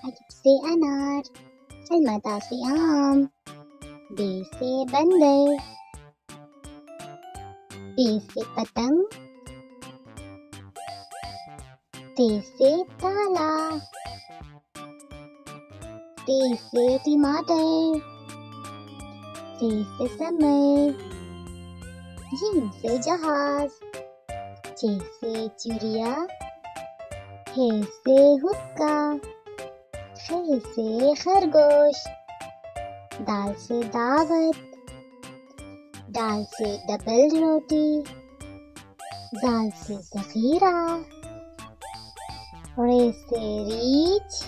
अलिफ से अनार, अलमता से आम, बे से बंदर, टे से पतंग, ते से ताला, ते से टमाटर, से समर, जीम से जहाज, चे से चिड़िया, हे से हुक्का, खे से खरगोश, दाल से दावत, दाल से डबल रोटी, दाल से ज़ख़ीरा, रे से रीछ,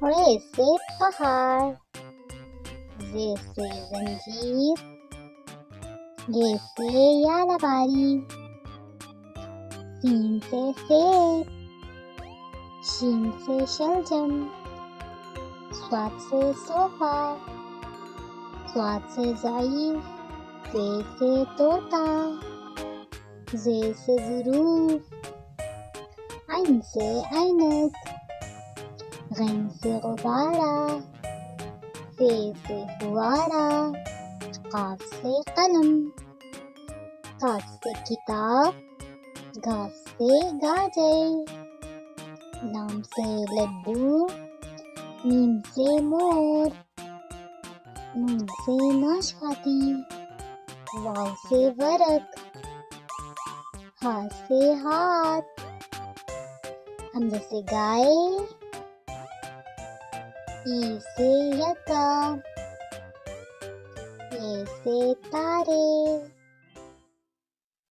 रे से पहाड़, जे से जंजीर, ये से यालवारी, सीन से सेब, शीन से शलजम, स्वाद से सोफा, स्वाद से ज़ईफ़, ज़े से तोता, ज़े से ज़ुरूफ़, ऐन से ऐनक, गैन से गुब्बारा, फे से फुवारा, काफ से कलम, काफ से किताब, घास से गाजर, लाम से लड्डू, मीम से मोर, नून से नाशपाती, वाव से वरक, हा से हाथ, हमज़ा से गाय, ई से यका, ये से तारे।